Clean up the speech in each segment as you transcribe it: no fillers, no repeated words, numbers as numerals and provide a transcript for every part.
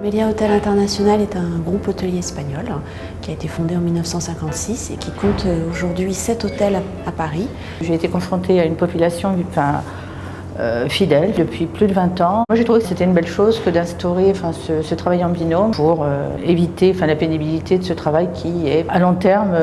Meliá Hôtel International est un groupe hôtelier espagnol qui a été fondé en 1956 et qui compte aujourd'hui 7 hôtels à Paris. J'ai été confrontée à une population fidèle depuis plus de 20 ans. Moi j'ai trouvé que c'était une belle chose que d'instaurer ce travail en binôme pour éviter la pénibilité de ce travail qui est à long terme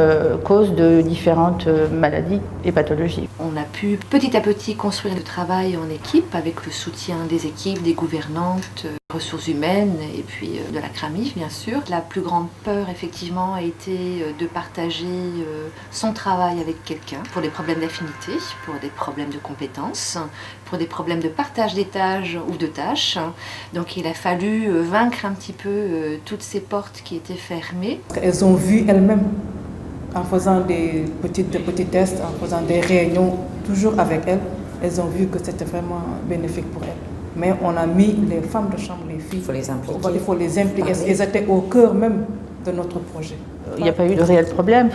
cause de différentes maladies et pathologies. On a pu petit à petit construire le travail en équipe avec le soutien des équipes, des gouvernantes, ressources humaines et puis de la CRAMIF bien sûr. La plus grande peur effectivement a été de partager son travail avec quelqu'un pour des problèmes d'affinité, pour des problèmes de compétences, pour des problèmes de partage des tâches ou de tâches. Donc il a fallu vaincre un petit peu toutes ces portes qui étaient fermées. Elles ont vu elles-mêmes en faisant des petits tests, en faisant des réunions toujours avec elles, elles ont vu que c'était vraiment bénéfique pour elles. Mais on a mis les femmes de chambre, les filles, il faut les impliquer. Elles étaient au cœur même de notre projet. Il n'y a pas eu de réel problème.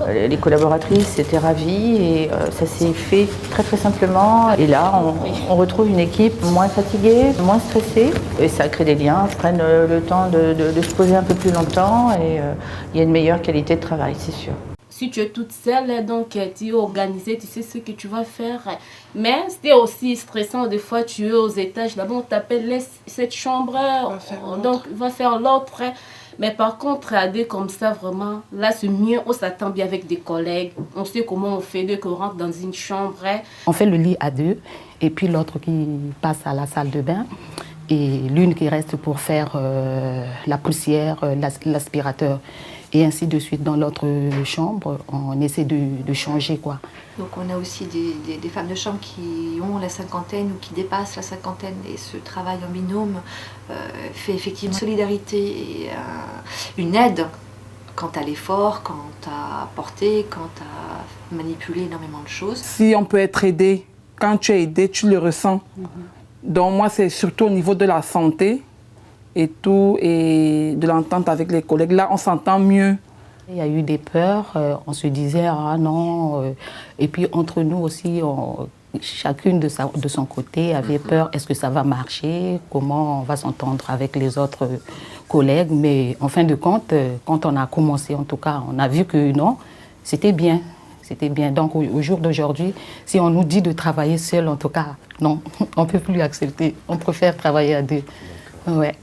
Les collaboratrices étaient ravies et ça s'est fait très simplement. Et là, on retrouve une équipe moins fatiguée, moins stressée. Et ça crée des liens, prennent le temps de se poser un peu plus longtemps et il y a une meilleure qualité de travail, c'est sûr. Si tu es toute seule, donc tu es organisée, tu sais ce que tu vas faire. Mais c'était aussi stressant, des fois tu es aux étages, là-bas on t'appelle, laisse cette chambre, donc va faire l'autre. Mais par contre, à deux comme ça, vraiment, là c'est mieux, on s'attend bien avec des collègues, on sait comment on fait dès qu'on rentre dans une chambre. On fait le lit à deux, et puis l'autre qui passe à la salle de bain, et l'une qui reste pour faire la poussière, l'aspirateur. Et ainsi de suite dans l'autre chambre, on essaie de changer quoi. Donc on a aussi des femmes de chambre qui ont la cinquantaine ou qui dépassent la cinquantaine et ce travail en binôme fait effectivement une solidarité et une aide quant à l'effort, quant à porter, quant à manipuler énormément de choses. Si on peut être aidé, quand tu es aidé, tu le ressens. Donc moi c'est surtout au niveau de la santé et tout, et de l'entente avec les collègues. Là, on s'entend mieux. Il y a eu des peurs, on se disait, ah non, et puis entre nous aussi, chacune de son côté avait peur, est-ce que ça va marcher, comment on va s'entendre avec les autres collègues, mais en fin de compte, quand on a commencé, en tout cas, on a vu que non, c'était bien. C'était bien. Donc au jour d'aujourd'hui, si on nous dit de travailler seul, en tout cas, non, on ne peut plus accepter. On préfère travailler à deux. Ouais.